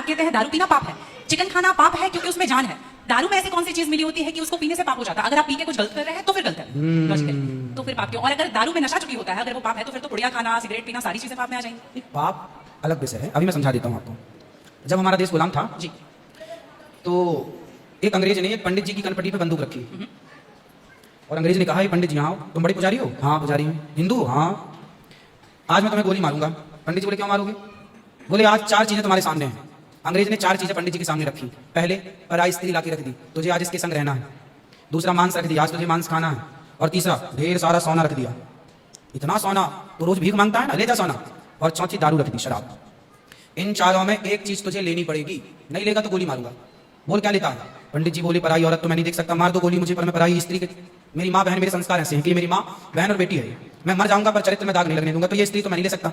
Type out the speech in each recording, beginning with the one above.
कहते हैं दारू पीना पाप है, चिकन खाना पाप है क्योंकि उसमें जान है। दारू में ऐसी कौन सी चीज मिली होती है कि उसको पीने से पाप हो जाता है? अगर आप पी के कुछ गलत कर रहे हैं तो फिर गलत है, लॉजिकली तो फिर पाप क्यों? और अगर दारू में नशा चुकी होता है, अगर वो पाप है तो फिर तो पुड़िया खाना, सिगरेट पीना, सारी चीजें पाप में आ जाएंगी। पाप अलग विषय है, अभी मैं समझा देता हूँ आपको। जब हमारा देश गुलाम था जी, तो एक अंग्रेज ने एक पंडित जी की कनपट्टी पे बंदूक रखी और अंग्रेज ने कहा, ये पंडित जी हाँ तुम बड़े पुजारी हो? हाँ पुजारी हूँ। हिंदू? हाँ। आज मैं तुम्हें गोली मारूंगा। पंडित जी बोले क्यों मारोगे? बोले आज 4 चीजें तुम्हारे सामने हैं। अंग्रेज ने 4 चीजें पंडित जी के सामने रखी। पहले पराई स्त्री लाके रख दी, तुझे आज इसके संग रहना है। दूसरा मांस रख दिया, आज तुझे मांस खाना है। और तीसरा ढेर सारा सोना रख दिया। इतना सोना तो रोज भीख मांगता है ना, ले जा सोना। और चौथी दारू रख दी, शराब। इन चारों में एक चीज तुझे लेनी पड़ेगी, नहीं लेगा तो गोली मारूंगा। बोल क्या लेता है? पंडित जी बोले पराई औरत तो मैं नहीं देख सकता, मार दो गोली मुझे, पर मैं पराई स्त्री के, मेरी माँ बहन, मेरे संस्कार ऐसे हैं कि मेरी माँ बहन और बेटी है, मैं मर जाऊंगा पर चरित्र में दाग नहीं लगने दूंगा, तो ये स्त्री तो मैं नहीं ले सकता।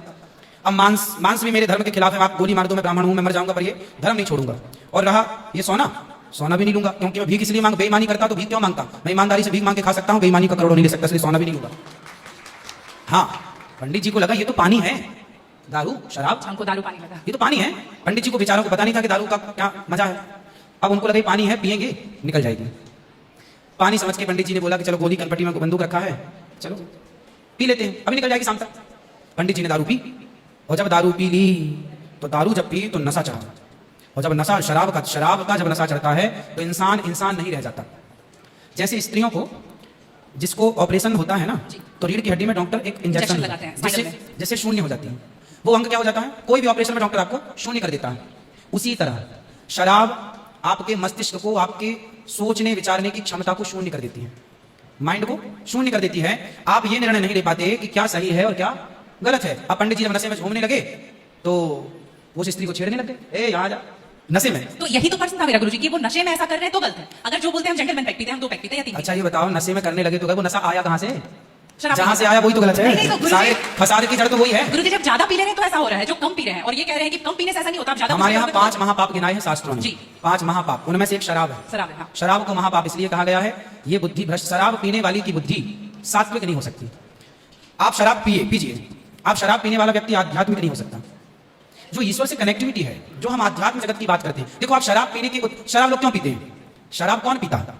अब मांस भी मेरे धर्म के खिलाफ है, आप गोली मार दो, मैं ब्राह्मण हूं, मैं मर जाऊंगा पर ये धर्म नहीं छोड़ूंगा। और रहा ये सोना, सोना भी नहीं लूंगा क्योंकि मैं भीख इसलिए मांग, बेईमानी करता तो भीख क्यों मांगता? मैं ईमानदारी से भीख मांग के खा सकता हूं, बेईमानी का करोड़ों नहीं ले सकता, इसलिए सोना भी नहीं लूंगा। हाँ, पंडित जी को लगा ये तो पानी है, दारू शराब, हमको दारू पानी लगा, ये तो पानी है। पंडित जी को बेचारों को पता नहीं था कि दारू का क्या मजा है। अब उनको लगा पानी है, पिएंगे निकल जाएगी। पानी समझ के पंडित जी ने बोला कि चलो गोली कनपट्टी में बंदूक रखा है, चलो पी लेते हैं, अभी निकल जाएगी शाम तक। पंडित जी ने दारू पी, और जब दारू पी ली तो दारू जब पी तो नशा चढ़ा। और जब नशा शराब का जब नशा चढ़ता है तो इंसान नहीं रह जाता। जैसे स्त्रियों को जिसको ऑपरेशन होता है ना, तो रीढ़ की हड्डी में डॉक्टर एक इंजेक्शन लगाते हैं जिससे शून्य हो जाती है। वो अंग क्या हो जाता है? कोई भी ऑपरेशन में डॉक्टर आपको शून्य कर देता है। उसी तरह शराब आपके मस्तिष्क को, आपके सोचने विचारने की क्षमता को शून्य कर देती है, माइंड को शून्य कर देती है। आप ये निर्णय नहीं ले पाते कि क्या सही है और क्या गलत है। अब पंडित जी जब नशे में झूमने लगे तो वो उस स्त्री को छेड़ने लगे, ए यहाँ जा, नशे में। तो यही तो प्रश्न था मेरा गुरुजी कि वो नशे में ऐसा कर रहे हैं तो गलत है। अगर जो बोलते हैं हम जेंटलमैन पैक पीते हैं, हम 2 पैक पीते हैं या 3। अच्छा ये बताओ, नशे में करने लगे तो वो नशा आया कहाँ से? शराब जहाँ से आया वही तो गलत है। नहीं, तो सारे फसाद की जड़ तो वही है। गुरुजी जब ज्यादा पी रहे हैं तो ऐसा हो रहा है, जो कम पी रहे हैं और ये कह रहे हैं कि कम पीने से ऐसा नहीं होता। आप ज्यादा, हमारे यहाँ 5 महापाप गिनाए हैं शास्त्रों में जी। 5 महापाप, उनमें से एक शराब है। शराब है, हाँ। शराब को महापाप इसलिए कहा गया है, ये बुद्धि भ्रष्ट, शराब पीने वाली की बुद्धि सात्विक नहीं हो सकती। आप शराब पीजिए, आप शराब पीने वाला व्यक्ति आध्यात्मिक नहीं हो सकता। जो ईश्वर से कनेक्टिविटी है, जो हम आध्यात्म जगत की बात करते हैं, देखो आप शराब पीने की, शराब लोग क्यों पीते हैं? शराब कौन पीता है?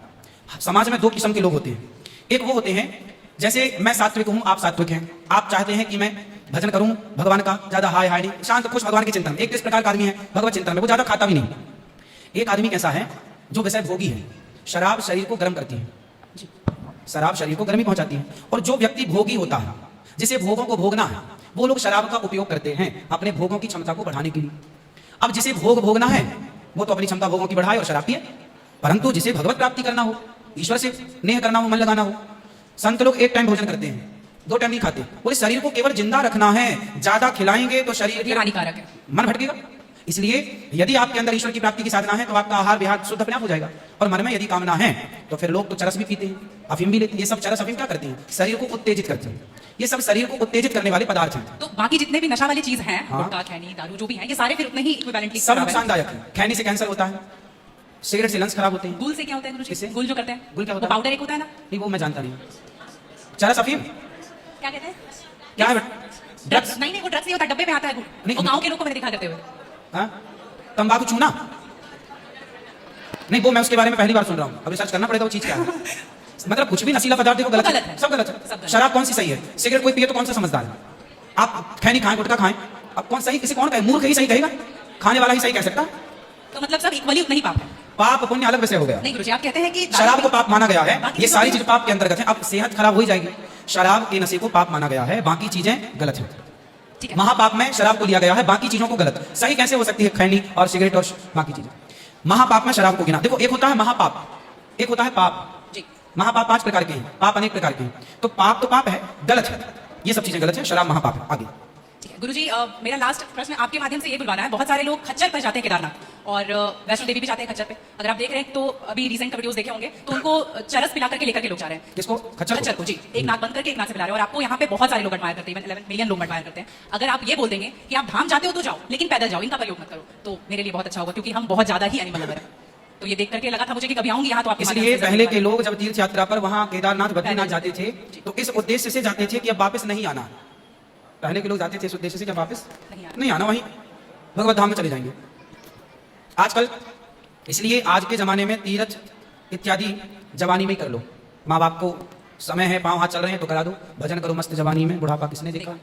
समाज में 2 किस्म के लोग होते हैं। एक वो होते हैं, जैसे मैं सात्विक हूं, आप सात्विक हैं, आप चाहते हैं कि मैं भजन करूं भगवान का, ज्यादा हाय हाय नहीं, शांत खुश भगवान के चिंतन। एक इस प्रकार का आदमी है भगवत चिंतन में, वो ज्यादा खाता भी नहीं। एक आदमी कैसा है जो विषय भोगी है। शराब शरीर को गर्म करती है, शराब शरीर को गर्मी पहुंचाती है। और जो व्यक्ति भोगी होता है, जिसे भोगों को भोगना है, वो लोग शराब का उपयोग करते हैं अपने भोगों की क्षमता को बढ़ाने के लिए। अब जिसे भोगना है वो तो अपनी क्षमता भोगों की बढ़ाए और शराब पिए, परंतु जिसे भगवत प्राप्ति करना हो, ईश्वर से स्नेह करना हो, मन लगाना हो, संत लोग 1 टाइम भोजन करते हैं, 2 टाइम नहीं खाते। पूरे शरीर को केवल जिंदा रखना है, ज्यादा खिलाएंगे तो शरीर हानिकारक है, मन भटकेगा। इसलिए यदि आपके अंदर ईश्वर की प्राप्ति की साधना है तो आपका आहार विहार शुद्ध अपने आप हो जाएगा। और मन में यदि कामना है तो फिर लोग तो चरस भी पीते हैं, अफीम भी लेते हैं। ये सब चरस अफीम क्या करती हैं? शरीर को उत्तेजित करती हैं। ये सब शरीर को उत्तेजित करने वाले पदार्थ हैं। तो बाकी जितने भी नशा वाली चीज हैं, गुटखा, खैनी, दारू जो भी हैं, ये सारे फिर उतने ही इक्विवेलेंटली सब नुकसानदायक है। खैनी से कैंसर होता है, सिगरेट से लंग्स खराब होते हैं। गुल से क्या होता है गुरुजी? गुल जो करते हैं, गुल क्या होता है? पाउडर एक होता है ना? नहीं वो मैं जानता नहीं। चरस अफीम क्या कहते हैं? क्या है? ड्रग्स? नहीं, वो ड्रग्स नहीं होता, डब्बे में आता है गुल। वो गांव के लोग को मैंने देखा करते हुए। हाँ, तंबाकू चूना? नहीं वो मैं उसके बारे में पहली बार सुन रहा हूँ, अब रिसर्च करना पड़ेगा वो चीज क्या है। मतलब कुछ भी नशीला पदार्थ देखो गलत है, सब गलत है। शराब कौन सी सही है? सिगरेट कोई पिए तो कौन सा समझदार है? आप खैनी खाएं, गुटखा खाएं, अब कौन सही, किसी कौन कहे? मूर्ख ही सही कहेगा, खाने वाला ही सही कह सकता। तो मतलब सब इक्वली उतना ही पाप है। पाप पुण्य अलग विषय हो गया। नहीं गुरुजी, आप कहते हैं कि शराब को पाप माना गया है, ये सारी चीज पाप के अंतर्गत है। अब सेहत खराब हो ही जाएगी। शराब के नशे को पाप माना गया है, बाकी चीजें गलत है। महापाप में शराब को लिया गया है, बाकी चीजों को गलत। सही कैसे हो सकती है? खैनी और सिगरेट और बाकी चीजें। महापाप में शराब को गिना। देखो एक होता है महापाप, एक होता है पाप। महापाप 5 प्रकार के हैं, पाप अनेक प्रकार के हैं। तो पाप है, गलत है, ये सब चीजें गलत है, शराब महापाप है। आगे गुरुजी, मेरा लास्ट प्रश्न आपके माध्यम से ये बुलवाना है। बहुत सारे लोग खच्चर पर जाते हैं केदारनाथ, और वैष्णो देवी भी जाते हैं खच्चर पे। अगर आप देख रहे हैं तो अभी रिसेंट वीडियोस देखे होंगे, तो उनको चरस पिला करके लेकर के लोग जा रहे हैं। किसको? खच्चर को जी। एक नाक बंद करके एक नाक से पिला रहे हैं, और आपको यहाँ पे बहुत सारे लोग एडमायर करते हैं, 11 मिलियन लोग एडमायर करते हैं। अगर आप ये बोल देंगे कि आप धाम जाते हो तो जाओ, लेकिन पैदल जाओ, इनका प्रयोग मत करो, तो मेरे लिए बहुत अच्छा होगा, क्योंकि हम बहुत ज्यादा ही एनिमल लवर हैं। तो ये देख करके लगा था मुझे कि कभी आऊंगी यहाँ तो आपके। इसलिए पहले के लोग जब तीर्थ यात्रा पर वहां केदारनाथ बद्रीनाथ जाते थे तो इस उद्देश्य से जाते थे कि अब वापस नहीं आना। पहले के लोग जाते थे इस उद्देश्य से, जब वापस नहीं आना, वहीं भगवत धाम में चले जाएंगे। आजकल इसलिए आज के जमाने में तीर्थ इत्यादि जवानी में ही कर लो। माँ बाप को समय है, पाँव हाथ चल रहे हैं तो करा दो, भजन करो मस्त जवानी में, बुढ़ापा किसने देखा।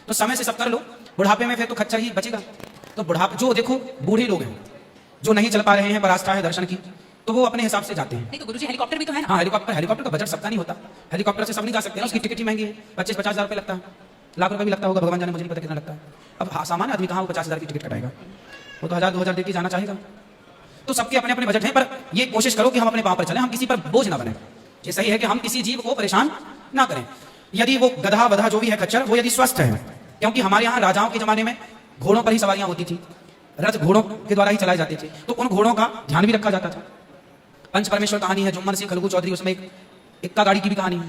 तो समय से सब कर लो, बुढ़ापे में फिर तो खच्चर ही बचेगा। तो बुढ़ापा जो देखो बूढ़े लोग हैं जो नहीं चल पा रहे हैं, पर आस्था है दर्शन की, तो वो अपने हिसाब से जाते हैं। नहीं तो गुरुजी हेलीकॉप्टर भी तो है ना। हाँ हेलीकॉप्टर का बजट सबका नहीं होता, हेलीकॉप्टर से सब नहीं जा सकते ना, उसकी टिकट ही महंगी है, 25-50 हज़ार रुपये लगता है, लाख रुपये भी लगता होगा, भगवान जाने, मुझे नहीं पता कितना लगता है। अब हाँ, सामान्य आदमी कहाँ वो 50,000 की टिकट कटाएगा, वो तो 1,000-2,000 दे के जाना चाहेगा। तो सबके अपने अपने बजट हैं, पर ये कोशिश करो कि हम अपने पाँव पर चलें, हम किसी पर बोझ ना बने। ये सही है कि हम किसी जीव को परेशान ना करें। यदि वो गधा वधा जो भी है खच्चर, वो यदि स्वस्थ है, क्योंकि हमारे यहाँ राजाओं के जमाने में घोड़ों पर ही सवारियां होती थी, रथ घोड़ों के द्वारा ही चलाए जाते थे, तो उन घोड़ों का ध्यान भी रखा जाता था। पंच परमेश्वर कहानी है, जुम्मन सिंह खलगू चौधरी, उसमें एक इक्का गाड़ी की भी कहानी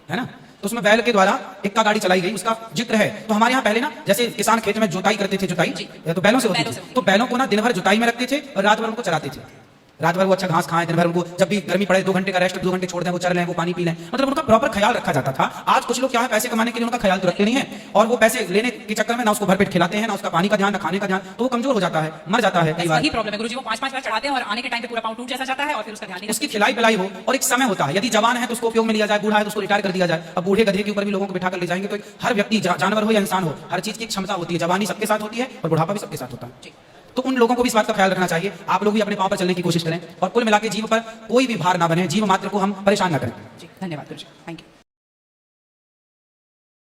है ना। तो उसमें बैल के द्वारा इक्का गाड़ी चलाई गई, उसका जिक्र है। तो हमारे यहाँ पहले ना, जैसे किसान खेत में जुताई करते थे, जुताई तो बैलों से होती थी, तो बैलों को ना दिन भर जुताई में रखते थे और रात भर उनको चराते थे। रात भर वो अच्छा घास खाएं, दिन भर उनको जब भी गर्मी पड़े 2 घंटे का रेस्ट, 2 घंटे छोड़ दें, वो चर लें, वो पानी पी लें, मतलब उनका प्रॉपर ख्याल रखा जाता था। आज कुछ लोग क्या है, पैसे कमाने के लिए उनका ख्याल तो रखते नहीं है, और वो पैसे लेने के चक्कर में ना उसको भरपेट खिलाते हैं, ना उसका पानी का ध्यान, ना खाने का ध्यान, तो वो कमजोर हो जाता है, मर जाता है कई बार। वही प्रॉब्लम है गुरुजी, वो 5-5 बार चढ़ाते हैं और आने के टाइम पे पूरा पाँव टूट जैसा जाता है और फिर उसका ध्यान नहीं उसकी खिलाई पिलाई हो, और एक समय होता है, यदि जवान है तो उसको उपयोग में लिया जाए, बूढ़ा है तो उसको रिटायर कर दिया जाए। अब बूढ़े गधे के ऊपर भी लोगों को बिठा कर ले जाएंगे, तो हर व्यक्ति जानवर हो या इंसान हो, हर चीज की क्षमता होती है, जवानी सबके साथ होती है और बुढ़ापा भी सबके साथ होता है। तो उन लोगों को भी इस बात का ख्याल रखना चाहिए। आप लोग भी अपने पाँव पर चलने की कोशिश करें, और कुल मिला के जीव पर कोई भी भार ना बने, जीव मात्र को हम परेशान ना करें। जी, धन्यवाद गुरुजी, थैंक यू।